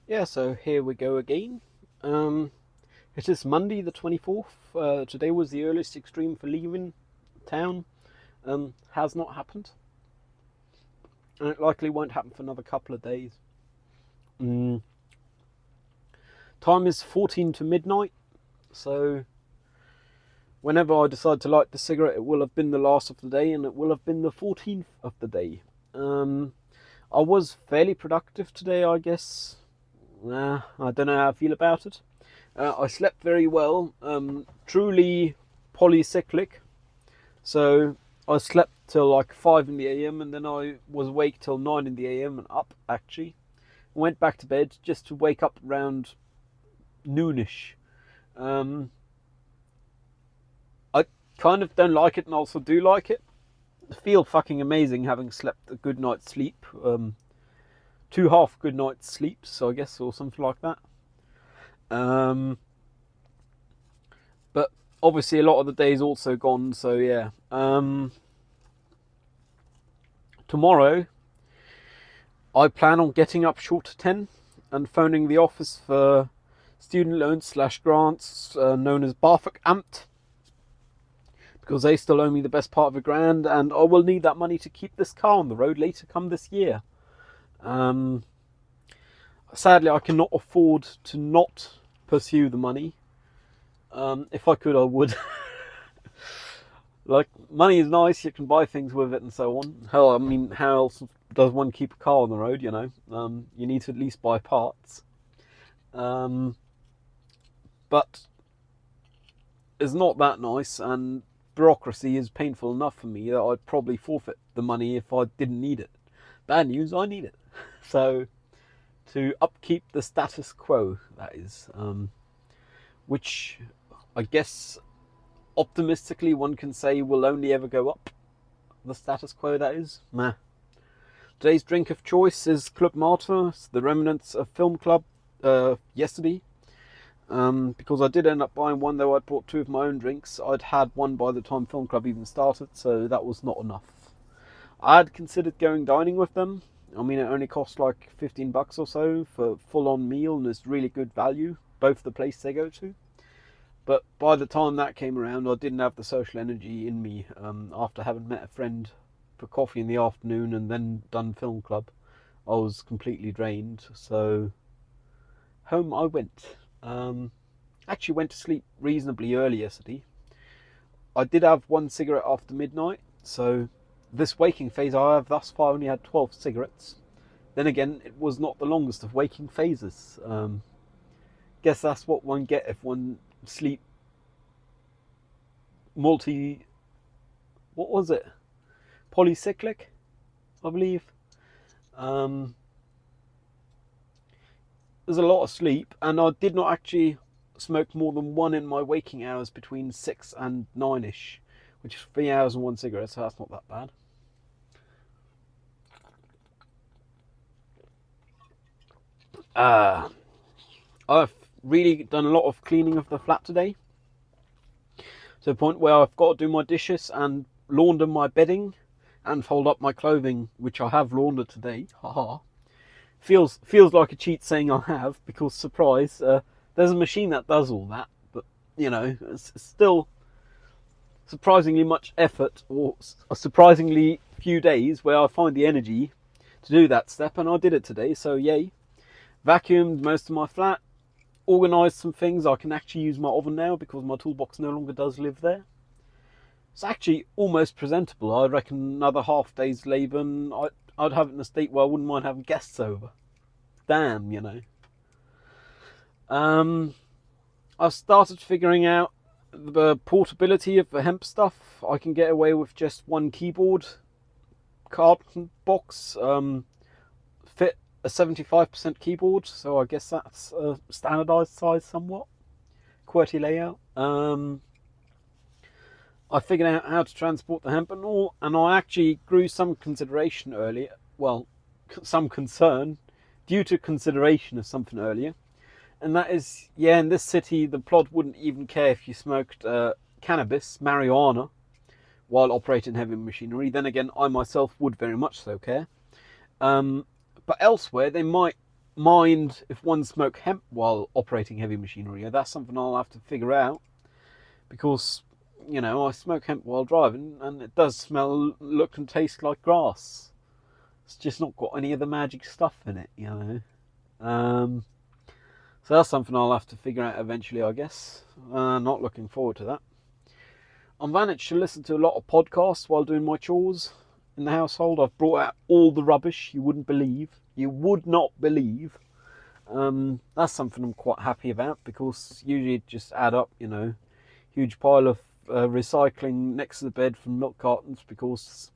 Yeah, so here we go again. Um, it is Monday the 24th. Today was the earliest extreme for leaving town. Has not happened. And it likely won't happen for another couple of days. Mm. Time is 14 to midnight, so whenever I decide to light the cigarette, it will have been the last of the day, and it will have been the 14th of the day. Um, I was fairly productive today, I guess. I don't know how I feel about it. I slept very well, truly polycyclic. So I slept till like 5 in the AM, and then I was awake till 9 in the AM and up actually. Went back to bed just to wake up around noonish. Um, I kind of don't like it and also do like it. I feel fucking amazing having slept a good night's sleep. Two half good night's sleeps, I guess, or something like that. Um, but obviously a lot of the day's also gone, so yeah. Tomorrow I plan on getting up short of 10 and phoning the office for student loans slash grants, known as BAföG Amt, because they still owe me the best part of £1,000, and I will need that money to keep this car on the road later come this year. Um, Sadly, I cannot afford to not pursue the money. If I could, I would. Like, money is nice, you can buy things with it and so on. Hell, I mean, how else does one keep a car on the road, you know? You need to at least buy parts. But it's not that nice, and bureaucracy is painful enough for me that I'd probably forfeit the money if I didn't need it. Bad news, I need it. So, to upkeep the status quo, that is. Which I guess optimistically one can say will only ever go up. The status quo, that is. Meh. Today's drink of choice is Club Mate, the remnants of Film Club yesterday. Because I did end up buying one, though I'd bought two of my own drinks. I'd had one by the time Film Club even started, so that was not enough. I had considered going dining with them. I mean, it only cost like $15 or so for a full-on meal, and it's really good value, both the place they go to. But by the time that came around, I didn't have the social energy in me after having met a friend for coffee in the afternoon and then done film club. I was completely drained, so home I went. Actually went to sleep reasonably early yesterday. I did have one cigarette after midnight, so this waking phase I have thus far only had 12 cigarettes. Then again, it was not the longest of waking phases. Guess that's what one get if one sleep multi... what was it? Polycyclic, I believe. There's a lot of sleep, and I did not actually smoke more than one in my waking hours between 6 and 9ish, which is 3 hours and one cigarette, so that's not that bad. I've really done a lot of cleaning of the flat today, to the point where I've got to do my dishes and launder my bedding and fold up my clothing, which I have laundered today. Haha. Feels like a cheat saying I have, because surprise, there's a machine that does all that, but you know, it's still surprisingly much effort, or a surprisingly few days where I find the energy to do that step, and I did it today, so yay. Vacuumed most of my flat, organised some things. I can actually use my oven now because my toolbox no longer does live there. It's actually almost presentable. I reckon another half day's labour and I'd have it in a state where I wouldn't mind having guests over. Damn, you know. I've started figuring out the portability of the hemp stuff. I can get away with just one keyboard carton box. Fit a 75% keyboard, so I guess that's a standardised size somewhat. QWERTY layout. I figured out how to transport the hemp and all, and I actually grew some consideration earlier. Well, some concern due to consideration of something earlier, and that is, yeah, in this city, the plot wouldn't even care if you smoked cannabis, marijuana, while operating heavy machinery. Then again, I myself would very much so care. But elsewhere, they might mind if one smoked hemp while operating heavy machinery. That's something I'll have to figure out, because I smoke hemp while driving, and it does smell, look, and taste like grass. It's just not got any of the magic stuff in it, So that's something I'll have to figure out eventually, I guess. Not looking forward to that. I've managed to listen to a lot of podcasts while doing my chores in the household. I've brought out all the rubbish you wouldn't believe. You would not believe. That's something I'm quite happy about, because usually it just add up, huge pile of recycling next to the bed from milk cartons, because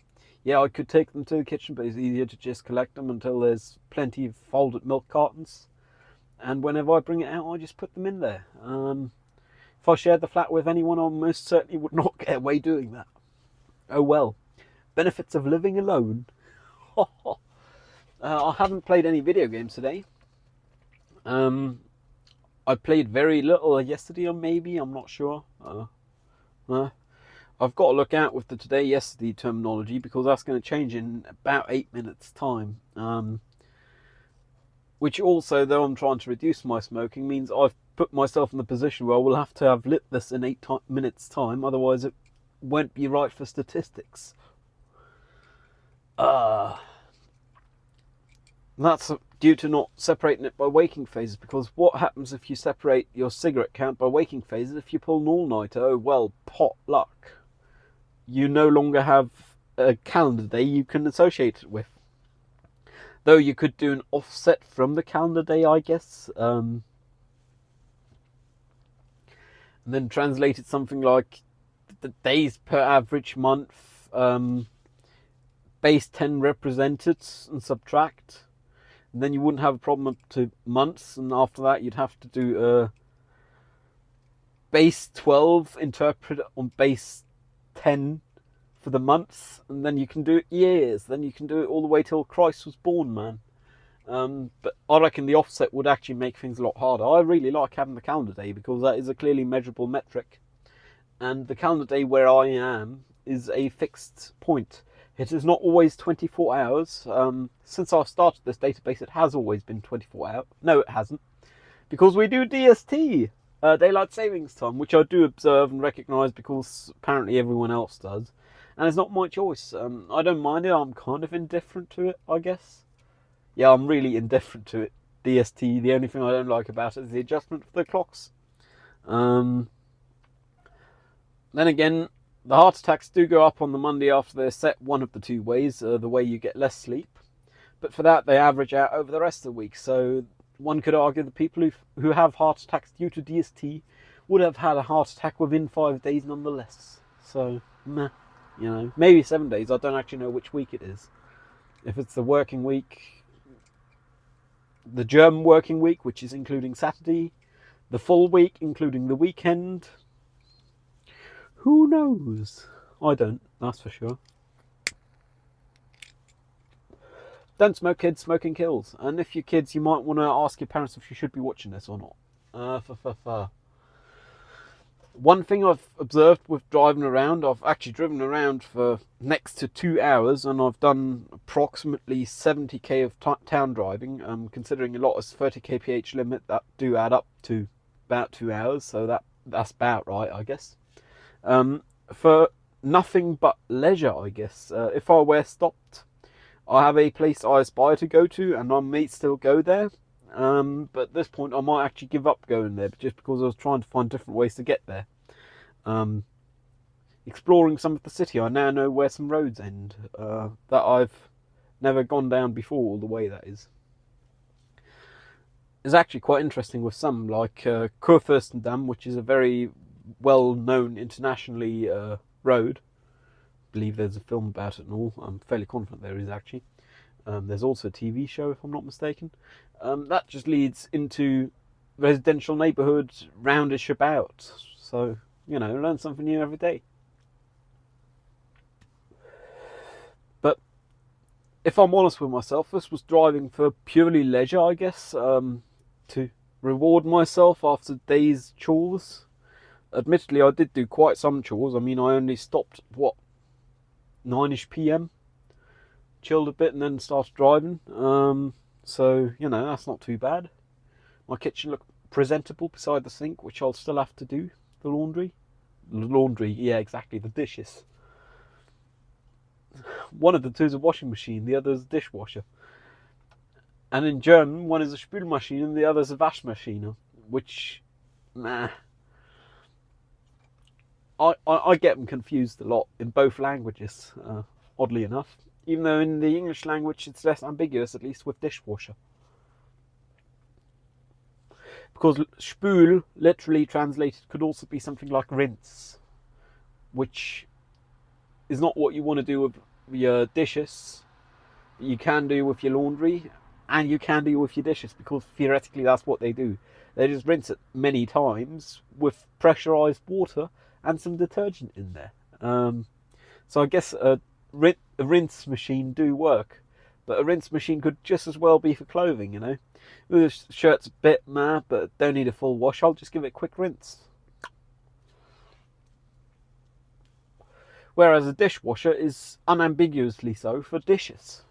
I could take them to the kitchen, but it's easier to just collect them until there's plenty of folded milk cartons, and whenever I bring it out, I just put them in there. If I shared the flat with anyone, I most certainly would not get away doing that. Oh well, benefits of living alone. I haven't played any video games today. I played very little yesterday, or maybe, I'm not sure. I've got to look out with the today yesterday terminology, because that's going to change in about 8 minutes time. Which also, though I'm trying to reduce my smoking, means I've put myself in the position where I will have to have lit this in 8 minutes time, otherwise it won't be right for statistics. That's due to not separating it by waking phases, because what happens if you separate your cigarette count by waking phases? If you pull an all-nighter, oh well, pot luck. You no longer have a calendar day you can associate it with. Though you could do an offset from the calendar day, I guess. And then translate it something like the days per average month, base 10 represented, and subtract. And then you wouldn't have a problem up to months, and after that you'd have to do base 12 interpret on base 10 for the months, and then you can do it years, then you can do it all the way till Christ was born, man. But I reckon the offset would actually make things a lot harder. I really like having the calendar day, because that is a clearly measurable metric, and the calendar day where I am is a fixed point. It is not always 24 hours. Since I've started this database, it has always been 24 hours. No, it hasn't. Because we do DST, Daylight Savings Time, which I do observe and recognise, because apparently everyone else does. And it's not my choice. I don't mind it. I'm kind of indifferent to it, I guess. Yeah, I'm really indifferent to it. DST, the only thing I don't like about it is the adjustment for the clocks. Then again, the heart attacks do go up on the Monday after they're set one of the two ways, the way you get less sleep. But for that, they average out over the rest of the week. So one could argue the people who have heart attacks due to DST would have had a heart attack within 5 days nonetheless. So, meh, maybe 7 days. I don't actually know which week it is. If it's the working week, the German working week, which is including Saturday, the full week, including the weekend. Who knows? I don't, that's for sure. Don't smoke, kids. Smoking kills. And if you're kids, you might want to ask your parents if you should be watching this or not. One thing I've observed with driving around, I've actually driven around for next to 2 hours, and I've done approximately 70k of town driving. Considering a lot is 30 kph limit, that do add up to about 2 hours, so that's about right, I guess. For nothing but leisure, I guess. If I were stopped, I have a place I aspire to go to, and I may still go there. But at this point, I might actually give up going there, just because I was trying to find different ways to get there. Exploring some of the city, I now know where some roads end that I've never gone down before, all the way, that is. It's actually quite interesting with some, like Kurfürstendamm, which is a very well-known internationally road. I believe there's a film about it and all. I'm fairly confident there is, actually. There's also a TV show, if I'm not mistaken. That just leads into residential neighbourhoods roundish about. So, learn something new every day. But if I'm honest with myself, this was driving for purely leisure, I guess, to reward myself after days' chores. Admittedly, I did do quite some chores. I mean, I only stopped, 9ish PM? Chilled a bit and then started driving. So, that's not too bad. My kitchen looked presentable beside the sink, which I'll still have to do. The laundry. Laundry, yeah, exactly. The dishes. One of the two is a washing machine, the other is a dishwasher. And in German, one is a Spülmaschine and the other is a Waschmaschine, which, nah. I get them confused a lot in both languages, oddly enough. Even though in the English language it's less ambiguous, at least with dishwasher. Because Spül, literally translated, could also be something like rinse, which is not what you want to do with your dishes. You can do with your laundry, and you can do with your dishes, because theoretically that's what they do. They just rinse it many times with pressurized water and some detergent in there. So I guess a rinse machine do work, but a rinse machine could just as well be for clothing. The shirt's a bit mad, but don't need a full wash. I'll just give it a quick rinse. Whereas a dishwasher is unambiguously so for dishes.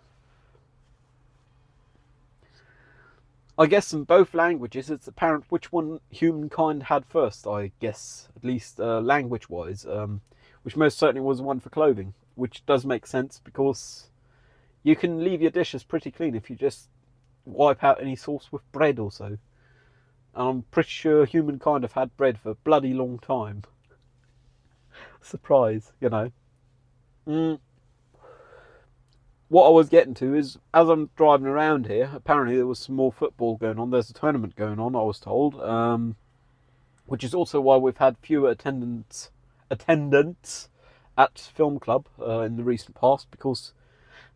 I guess in both languages it's apparent which one humankind had first, I guess, at least language-wise, which most certainly was one for clothing, which does make sense because you can leave your dishes pretty clean if you just wipe out any sauce with bread or so. And I'm pretty sure humankind have had bread for a bloody long time. Surprise, What I was getting to is, as I'm driving around here, apparently there was some more football going on. There's a tournament going on, I was told, which is also why we've had fewer attendance at Film Club in the recent past, because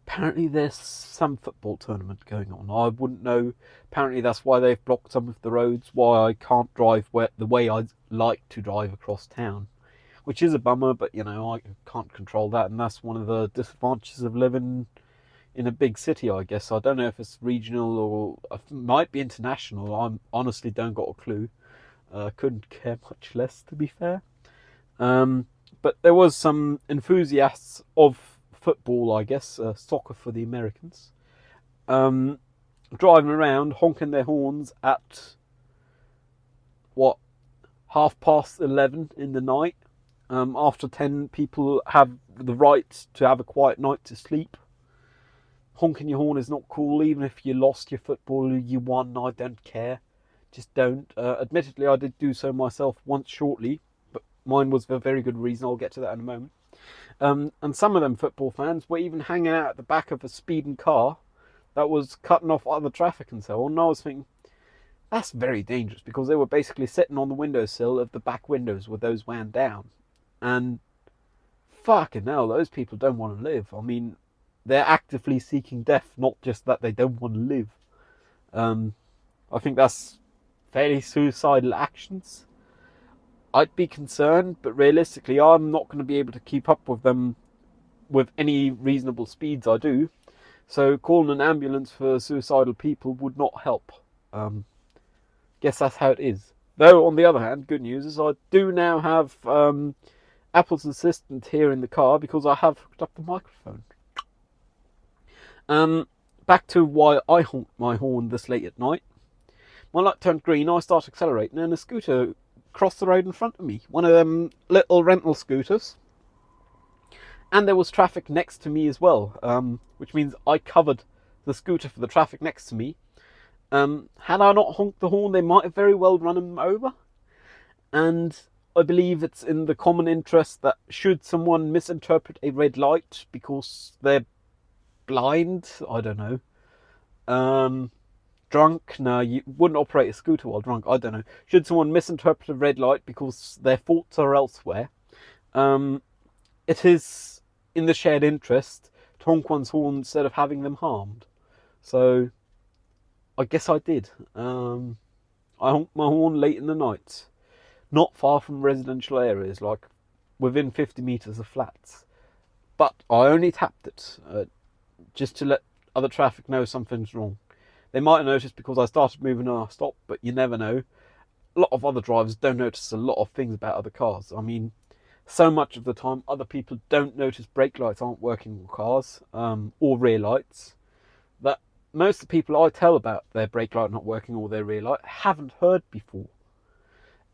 apparently there's some football tournament going on. I wouldn't know. Apparently that's why they've blocked some of the roads, why I can't drive the way I'd like to drive across town, which is a bummer, but I can't control that, and that's one of the disadvantages of living in a big city, I guess. I don't know if it's regional or it might be international. I honestly don't got a clue. Couldn't care much less, to be fair. But there was some enthusiasts of football, I guess, soccer for the Americans, driving around honking their horns at 11:30 in the night. After 10, people have the right to have a quiet night to sleep. Honking your horn is not cool, even if you lost your football, you won, I don't care. Just don't. Admittedly, I did do so myself once shortly, but mine was for a very good reason. I'll get to that in a moment. And some of them football fans were even hanging out at the back of a speeding car that was cutting off other traffic and so on. And I was thinking, that's very dangerous, because they were basically sitting on the windowsill of the back windows with those wound down. And fucking hell, those people don't want to live. I mean, they're actively seeking death, not just that they don't want to live. I think that's fairly suicidal actions. I'd be concerned, but realistically, I'm not going to be able to keep up with them with any reasonable speeds I do. So calling an ambulance for suicidal people would not help. Guess that's how it is. Though, on the other hand, good news is I do now have Apple's Assistant here in the car, because I have hooked up the microphone. Back to why I honked my horn this late at night. My light turned green, I started accelerating, and a scooter crossed the road in front of me. One of them little rental scooters. And there was traffic next to me as well, which means I covered the scooter for the traffic next to me. Had I not honked the horn, they might have very well run him over. And I believe it's in the common interest that should someone misinterpret a red light because they're blind, I don't know, drunk, no, you wouldn't operate a scooter while drunk, I don't know. Should someone misinterpret a red light because their thoughts are elsewhere, it is in the shared interest to honk one's horn instead of having them harmed. So I guess I did. I honked my horn late in the night, not far from residential areas, like within 50 metres of flats. But I only tapped it, just to let other traffic know something's wrong. They might have noticed because I started moving and I stopped, but you never know. A lot of other drivers don't notice a lot of things about other cars. I mean, so much of the time other people don't notice brake lights aren't working on cars, or rear lights, that most of the people I tell about their brake light not working or their rear light haven't heard before.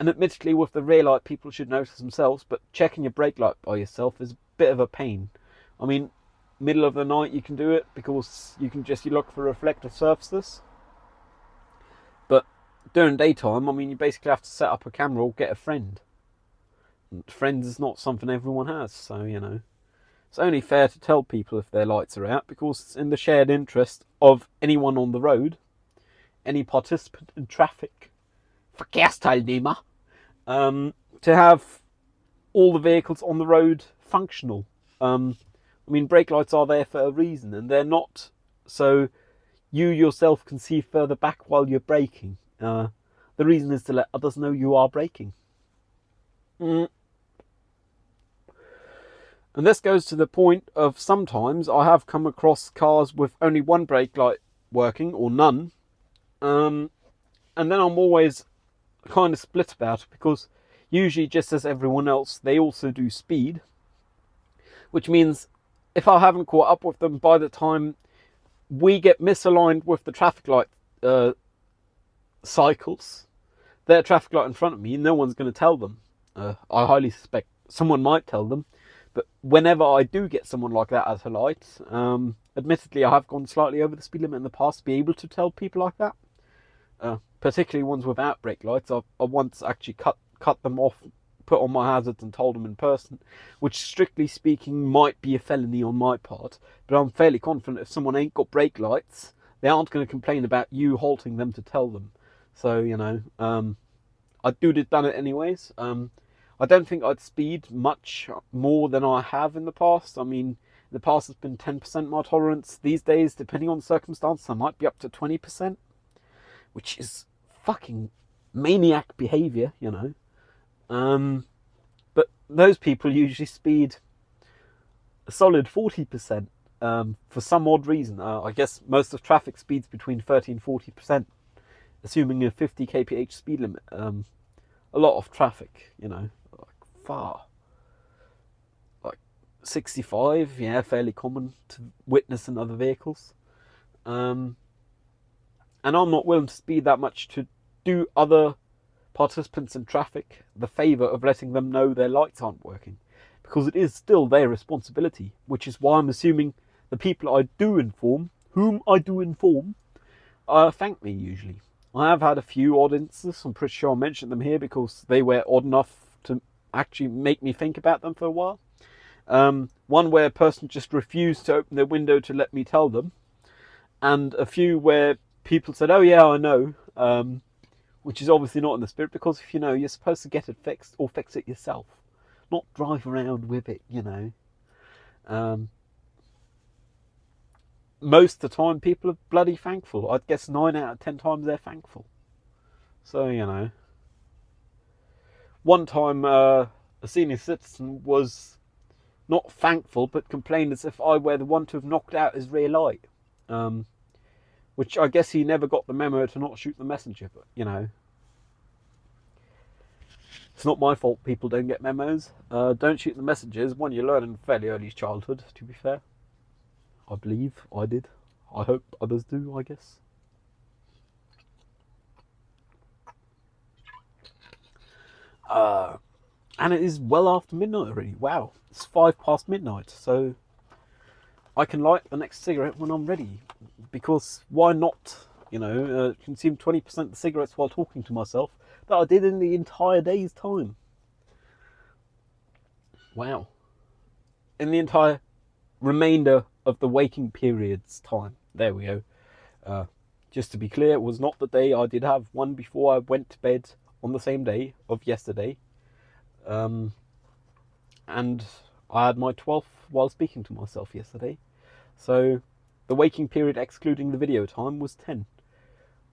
And admittedly, with the rear light, people should notice themselves, but checking your brake light by yourself is a bit of a pain. I mean, middle of the night you can do it because you look for reflective surfaces. But during daytime, I mean, you basically have to set up a camera or get a friend. And friends is not something everyone has, so, you know. It's only fair to tell people if their lights are out because it's in the shared interest of anyone on the road, any participant in traffic, Verkehrsteilnehmer, to have all the vehicles on the road functional. I mean, brake lights are there for a reason, and they're not so you yourself can see further back while you're braking. The reason is to let others know you are braking. And this goes to the point of sometimes I have come across cars with only one brake light working or none. And then I'm always kind of split about it because usually, just as everyone else, they also do speed. Which means if I haven't caught up with them by the time we get misaligned with the traffic light cycles, their traffic light in front of me, no one's going to tell them. I highly suspect someone might tell them. But whenever I do get someone like that at a light, admittedly I have gone slightly over the speed limit in the past to be able to tell people like that. Particularly ones without brake lights. I once actually cut them off, put on my hazards and told them in person, which strictly speaking might be a felony on my part. But I'm fairly confident if someone ain't got brake lights, they aren't going to complain about you halting them to tell them. So, you know, I'd done it anyways. I don't think I'd speed much more than I have in the past. I mean, in the past it's been 10% my tolerance. These days, depending on the circumstance, I might be up to 20%, which is fucking maniac behaviour, you know. But those people usually speed a solid 40% for some odd reason. I guess most of traffic speeds between 30 and 40%, assuming a 50 kph speed limit. A lot of traffic, you know. Far. Like 65, yeah, fairly common to witness in other vehicles. And I'm not willing to speed that much to do other participants in traffic the favour of letting them know their lights aren't working. Because it is still their responsibility, which is why I'm assuming the people I do inform, thank me usually. I have had a few odd instances, I'm pretty sure I mentioned them here because they were odd enough to actually make me think about them for a while. One where a person just refused to open their window to let me tell them, and a few where people said, "Oh yeah, I know," which is obviously not in the spirit, because if you know, you're supposed to get it fixed or fix it yourself, not drive around with it, you know. Most of the time people are bloody thankful. I'd guess 9 out of 10 times they're thankful. So, you know. One time a senior citizen was not thankful but complained as if I were the one to have knocked out his rear light. Which I guess he never got the memo to not shoot the messenger, but, you know. It's not my fault people don't get memos. Don't shoot the messengers. One you learn in fairly early childhood, to be fair. I believe I did. I hope others do, I guess. And it is well after midnight already. Wow, it's 5 past midnight, so I can light the next cigarette when I'm ready. Because why not, you know, consume 20% of the cigarettes while talking to myself that I did in the entire day's time. Wow. In the entire remainder of the waking period's time. There we go. Just to be clear, it was not the day. I did have one before I went to bed on the same day of yesterday. And I had my 12th while speaking to myself yesterday. So the waking period excluding the video time was 10,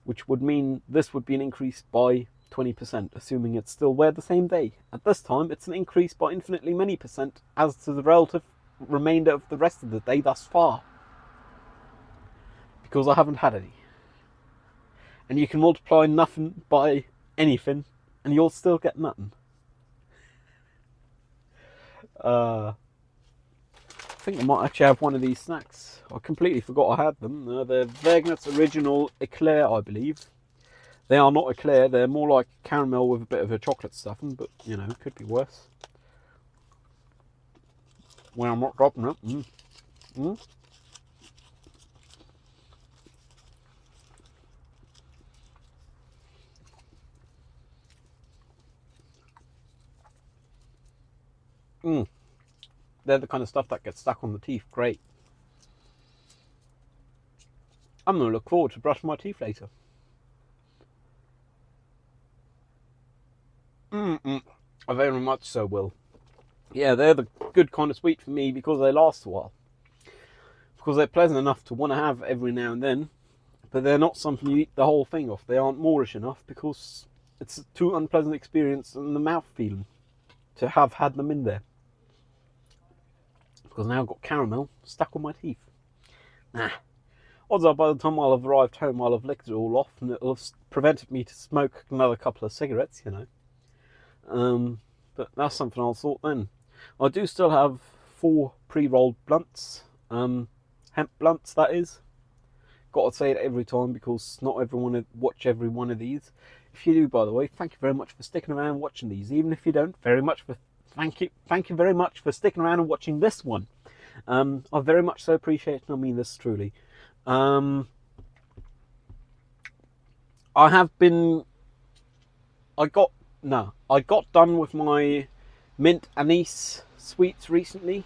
which would mean this would be an increase by 20%, assuming it's still where the same day. At this time, it's an increase by infinitely many percent as to the relative remainder of the rest of the day thus far. Because I haven't had any. And you can multiply nothing by anything, and you'll still get nothing. think I might actually have one of these snacks. I completely forgot I had them. They're Wegener's Original Eclair, I believe. They are not eclair, they're more like caramel with a bit of a chocolate stuffing, but, you know, could be worse. When I'm not dropping it. They're the kind of stuff that gets stuck on the teeth. Great. I'm going to look forward to brushing my teeth later. I very much so will. Yeah, they're the good kind of sweet for me because they last a while. Because they're pleasant enough to want to have every now and then, but they're not something you eat the whole thing off. They aren't Moorish enough because it's a too unpleasant experience in the mouth feeling to have had them in there. Because now I've got caramel stuck on my teeth. Odds are by the time I'll have arrived home, I'll have licked it all off and it'll have prevented me to smoke another couple of cigarettes, you know. But that's something I'll sort then. I do still have 4 pre-rolled blunts, hemp blunts that is. Got to say it every time because not everyone will watch every one of these. If you do, by the way, thank you very much for sticking around watching these. Even if you don't, thank you very much for sticking around and watching this one. I very much so appreciate it, and I mean this truly. I got done with my mint anise sweets recently.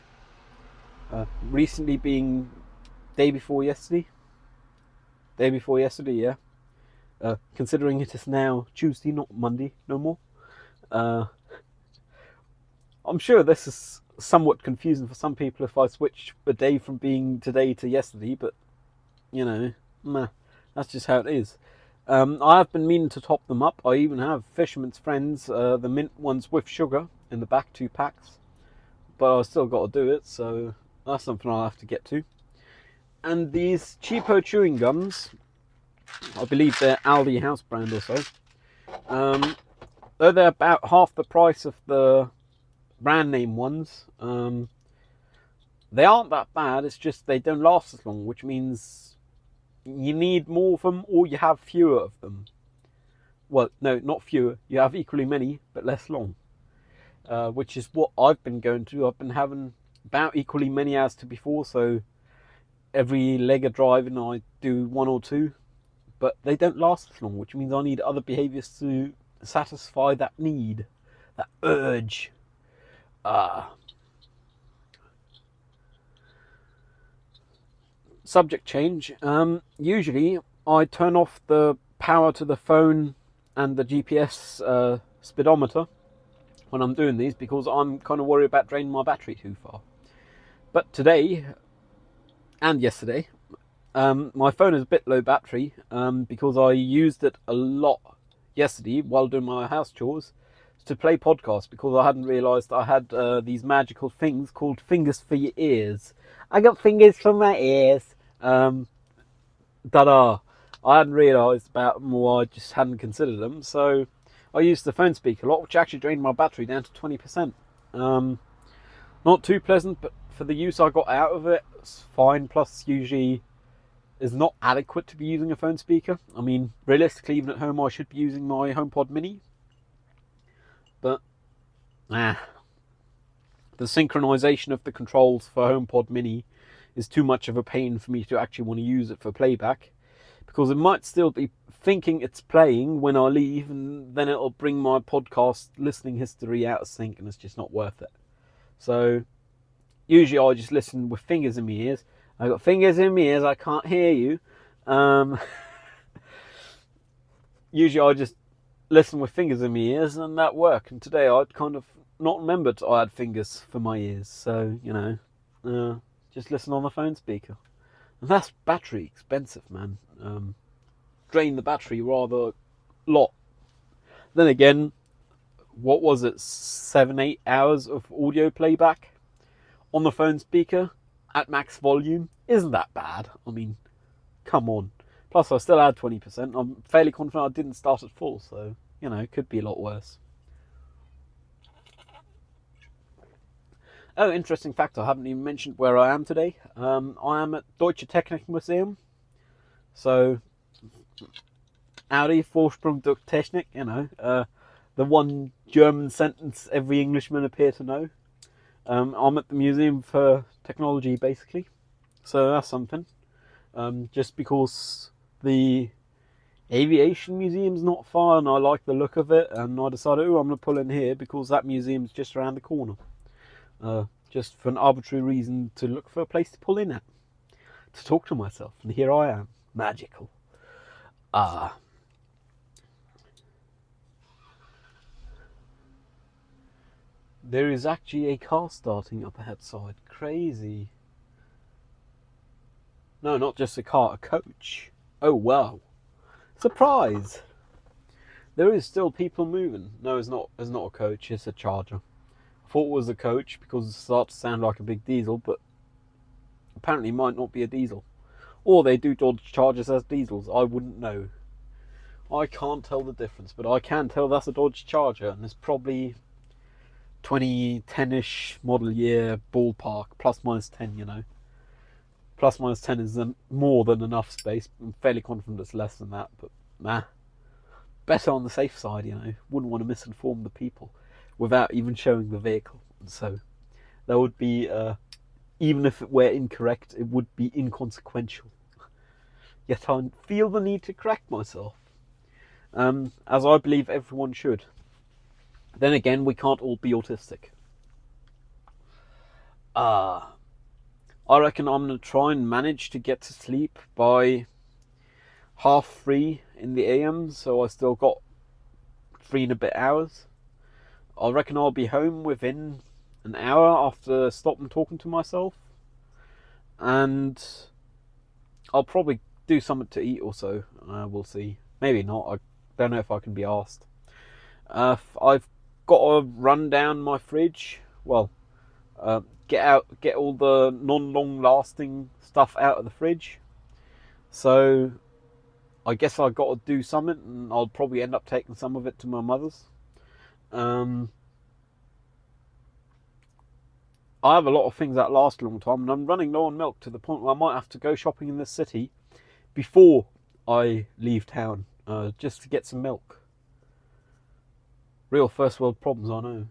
Recently being day before yesterday, yeah. Considering it is now Tuesday, not Monday no more. I'm sure this is somewhat confusing for some people if I switch a day from being today to yesterday, but you know, that's just how it is. I have been meaning to top them up. I even have Fisherman's Friends, the mint ones with sugar in the back, 2 packs. But I've still got to do it, so that's something I'll have to get to. And these cheapo chewing gums, I believe they're Aldi house brand or so. Though they're about half the price of the brand name ones, they aren't that bad. It's just they don't last as long, which means you need more of them or you have fewer of them. Well, no, not fewer. You have equally many, but less long. Which is what I've been going through. I've been having about equally many as to before, so every leg of driving I do 1 or 2, but they don't last as long, which means I need other behaviours to satisfy that need, that urge. Subject change. Usually I turn off the power to the phone and the GPS speedometer when I'm doing these because I'm kind of worried about draining my battery too far. But today and yesterday, my phone is a bit low battery because I used it a lot yesterday while doing my house chores to play podcasts because I hadn't realised I had these magical things called fingers for your ears. I got fingers for my ears. I hadn't realised about them or I just hadn't considered them. So I used the phone speaker a lot, which actually drained my battery down to 20%. Not too pleasant, but for the use I got out of it, it's fine. Plus, usually is not adequate to be using a phone speaker. I mean, realistically, even at home, I should be using my HomePod Mini. But, the synchronization of the controls for HomePod Mini is too much of a pain for me to actually want to use it for playback. Because it might still be thinking it's playing when I leave, and then it'll bring my podcast listening history out of sync, and it's just not worth it. So, usually I just listen with fingers in my ears. I got fingers in my ears, I can't hear you. Usually I just listen with fingers in my ears, and that worked. And today I'd kind of not remembered I had fingers for my ears. So, just listen on the phone speaker. And that's battery expensive, man. Drain the battery rather a lot. Then again, what was it, 7-8 hours of audio playback on the phone speaker at max volume? Isn't that bad? I mean, come on. Plus I still had 20%. I'm fairly confident I didn't start at full, so it could be a lot worse. Oh, interesting fact, I haven't even mentioned where I am today. I am at Deutsche Technik Museum. So, Audi, Vorsprung durch Technik, the one German sentence every Englishman appear to know. I'm at the Museum for Technology, basically. So that's something. Just because the Aviation Museum's not far and I like the look of it, and I decided, I'm going to pull in here because that museum's just around the corner. Just for an arbitrary reason to look for a place to pull in at. To talk to myself. And here I am. Magical. There is actually a car starting up outside. Crazy. No, not just a car, a coach. Oh, wow. Surprise! There is still people moving. No, it's not a coach, it's a Charger. I thought it was a coach because it starts to sound like a big diesel, but apparently it might not be a diesel. Or they do Dodge Chargers as diesels, I wouldn't know. I can't tell the difference, but I can tell that's a Dodge Charger, and it's probably 2010-ish model year ballpark, plus minus 10, Plus minus 10 is more than enough space. I'm fairly confident it's less than that, but better on the safe side, Wouldn't want to misinform the people without even showing the vehicle. So that would be, even if it were incorrect, it would be inconsequential. Yet I feel the need to correct myself, as I believe everyone should. Then again, we can't all be autistic. I reckon I'm going to try and manage to get to sleep by 3:30 in the AM, so I still got 3 and a bit hours. I reckon I'll be home within an hour after stopping talking to myself. And I'll probably do something to eat or so. We'll see. Maybe not. I don't know if I can be asked. I've got to run down my fridge. Well, get all the non-long lasting stuff out of the fridge. So I guess I've got to do something, and I'll probably end up taking some of it to my mother's. I have a lot of things that last a long time, and I'm running low on milk to the point where I might have to go shopping in the city before I leave town, just to get some milk. Real first world problems, I know.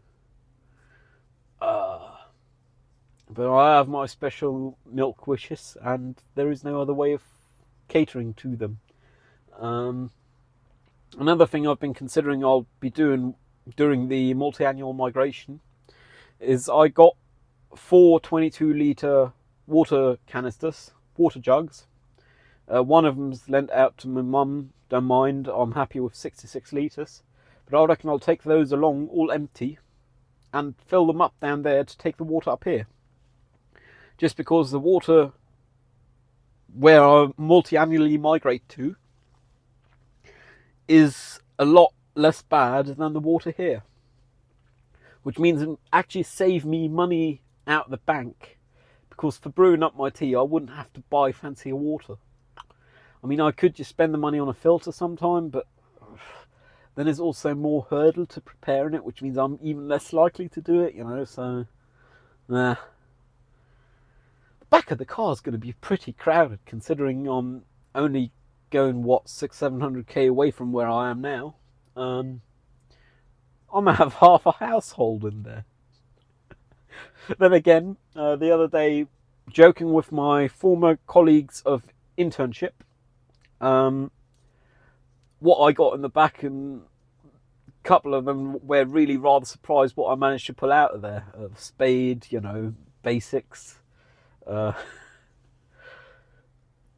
But I have my special milk wishes, and there is no other way of catering to them. Another thing I've been considering I'll be doing during the multi-annual migration is I got 4 22-litre water canisters, water jugs. One of them's lent out to my mum, don't mind, I'm happy with 66 litres. But I reckon I'll take those along all empty and fill them up down there to take the water up here. Just because the water where I multi-annually migrate to is a lot less bad than the water here. Which means it actually save me money out the bank, because for brewing up my tea I wouldn't have to buy fancier water. I mean, I could just spend the money on a filter sometime, but then there's also more hurdle to preparing it, which means I'm even less likely to do it, so The back of the car is going to be pretty crowded, considering I'm only going 600-700k away from where I am now. I'm going to have half a household in there. Then again, the other day, joking with my former colleagues of internship, what I got in the back, and a couple of them were really rather surprised what I managed to pull out of there. Spade, basics,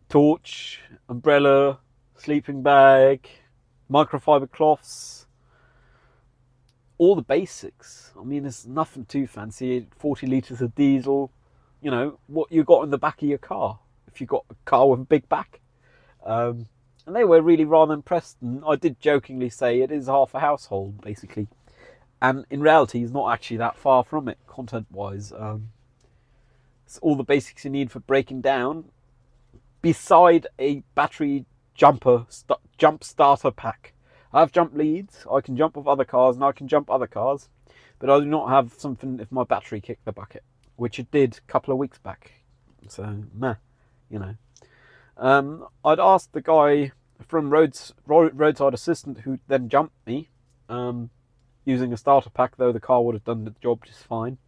torch, umbrella, sleeping bag, microfiber cloths, all the basics. I mean, it's nothing too fancy. 40 litres of diesel, what you got in the back of your car if you got a car with a big back. And they were really rather impressed, and I did jokingly say it is half a household, basically. And in reality, it's not actually that far from it, content-wise. It's all the basics you need for breaking down, beside a battery jump starter pack. I have jump leads, I can jump with other cars, and I can jump other cars, but I do not have something if my battery kicked the bucket. which it did a couple of weeks back. So, meh, you know. I'd asked the guy from Roadside Assistant who then jumped me, using a starter pack, though the car would have done the job just fine.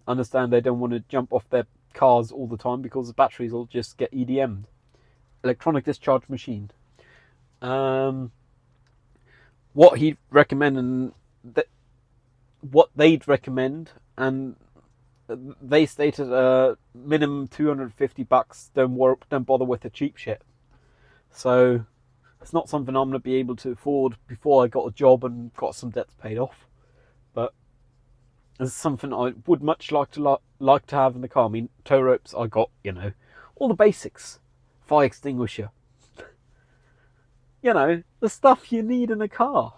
Understand they don't want to jump off their cars all the time because the batteries will just get EDM'd. Electronic discharge machine. What he'd recommend and what they'd recommend, and they stated minimum $250. Don't bother with the cheap shit. So it's not something I'm going to be able to afford before I got a job and got some debts paid off. But it's something I would much like to have in the car. I mean, tow ropes, I got, all the basics. Fire extinguisher. The stuff you need in a car.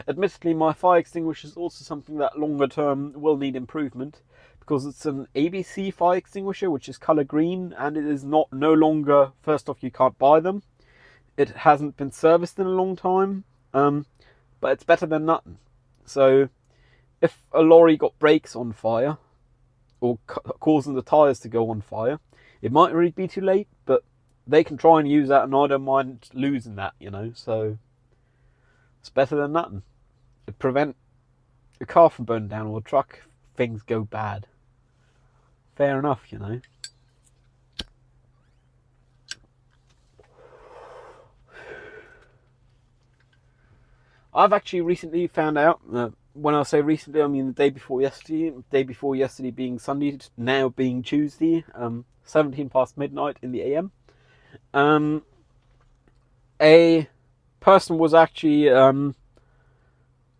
Admittedly, my fire extinguisher is also something that longer term will need improvement, because it's an ABC fire extinguisher, which is colour green, and it is no longer, first off, you can't buy them. It hasn't been serviced in a long time, but it's better than nothing. So if a lorry got brakes on fire, or causing the tyres to go on fire, it might really be too late, but they can try and use that, and I don't mind losing that, so it's better than nothing. It prevent a car from burning down, or a truck, if things go bad. Fair enough, I've actually recently found out, when I say recently, I mean the day before yesterday being Sunday, now being Tuesday, 17 past midnight in the AM. A person was actually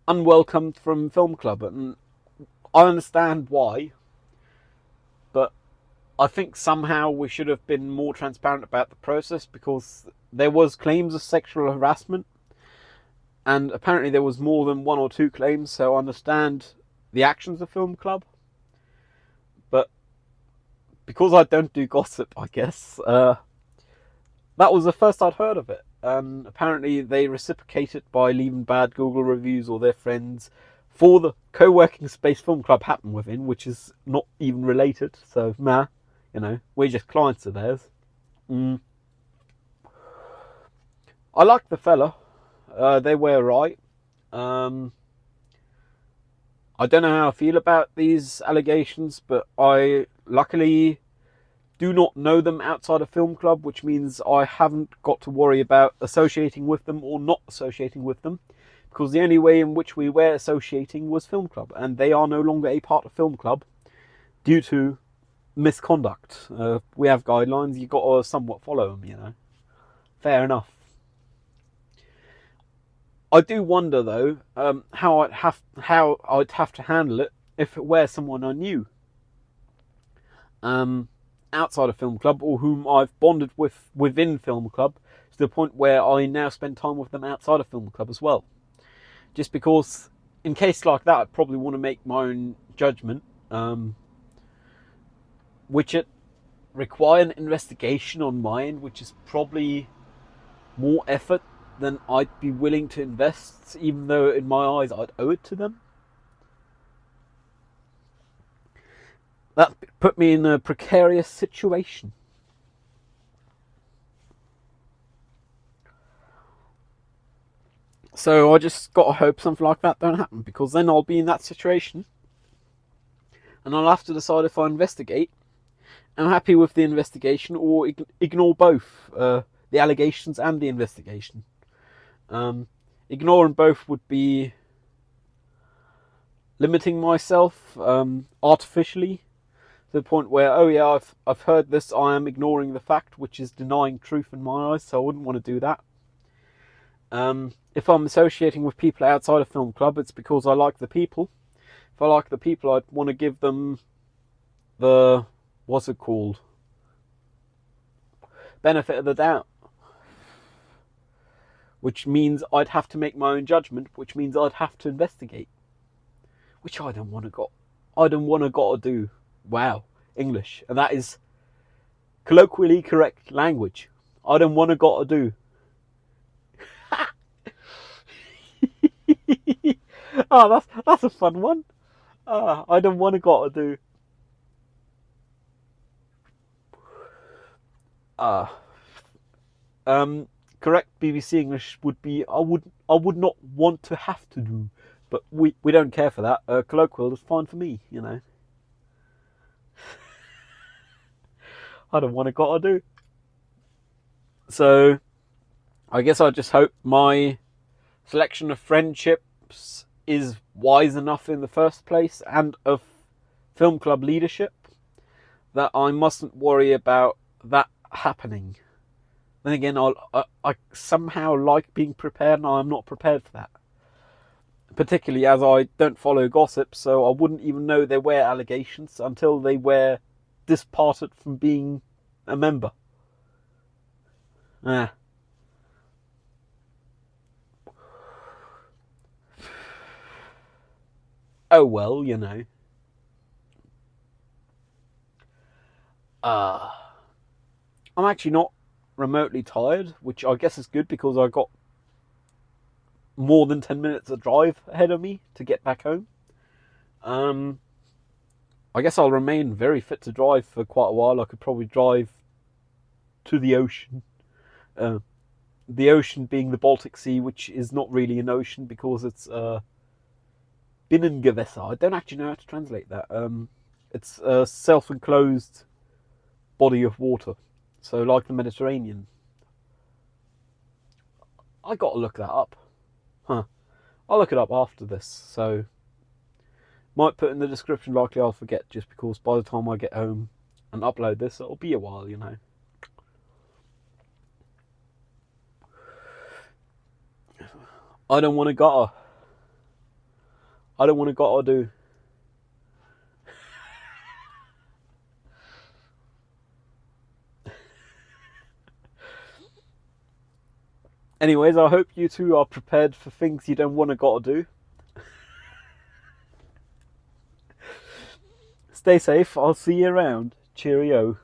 unwelcomed from film club, and I understand why, but I think somehow we should have been more transparent about the process, because there was claims of sexual harassment, and apparently there was more than one or two claims, so I understand the actions of film club, but because I don't do gossip, I guess, that was the first I'd heard of it. And apparently they reciprocated by leaving bad Google reviews or their friends for the co-working space film club happened within, which is not even related. So, we're just clients of theirs. I like the fella. They were right. I don't know how I feel about these allegations, but I luckily do not know them outside of film club, which means I haven't got to worry about associating with them or not associating with them, because the only way in which we were associating was film club, and they are no longer a part of film club due to misconduct. We have guidelines, you've got to somewhat follow them, Fair enough. I do wonder though, how I'd have to handle it if it were someone I knew. Outside of film club, or whom I've bonded with within film club, to the point where I now spend time with them outside of film club as well. Just because in case like that, I'd probably want to make my own judgment, which it require an investigation on my end, which is probably more effort than I'd be willing to invest, even though in my eyes I'd owe it to them. That put me in a precarious situation. So I just got to hope something like that don't happen, because then I'll be in that situation and I'll have to decide if I investigate. I'm happy with the investigation, or ignore both the allegations and the investigation. Ignoring both would be limiting myself artificially, to the point where, I've heard this, I am ignoring the fact, which is denying truth in my eyes, so I wouldn't want to do that. If I'm associating with people outside of film club, it's because I like the people. If I like the people, I'd want to give them the, benefit of the doubt. Which means I'd have to make my own judgment, which means I'd have to investigate. Which I don't want to do. Wow, English. And that is colloquially correct language. I don't want to got to do. Oh, that's a fun one. I don't want to gotta do. Uh, correct BBC English would be I would not want to have to do, but we don't care for that. Colloquial is fine for me, you know. I don't want to gotta do. So I guess I just hope my selection of friendships is wise enough in the first place, and of film club leadership, that I mustn't worry about that happening. Then again, I somehow like being prepared, and I'm not prepared for that. Particularly as I don't follow gossip, so I wouldn't even know there were allegations until they were disparted from being a member. Ah. Oh well, you know. Uh, I'm actually not remotely tired, which I guess is good because I got more than 10 minutes of drive ahead of me to get back home. I guess I'll remain very fit to drive for quite a while. I could probably drive to the ocean. Uh, the ocean being the Baltic Sea, which is not really an ocean because it's Binnengewässer. I don't actually know how to translate that. It's a self-enclosed body of water, so like the Mediterranean. I gotta look that up. Huh. I'll look it up after this, so might put in the description, likely I'll forget just because by the time I get home and upload this, it'll be a while, you know. I don't want to gotta. I don't want to gotta do. Anyways, I hope you two are prepared for things you don't want to gotta do. Stay safe. I'll see you around. Cheerio.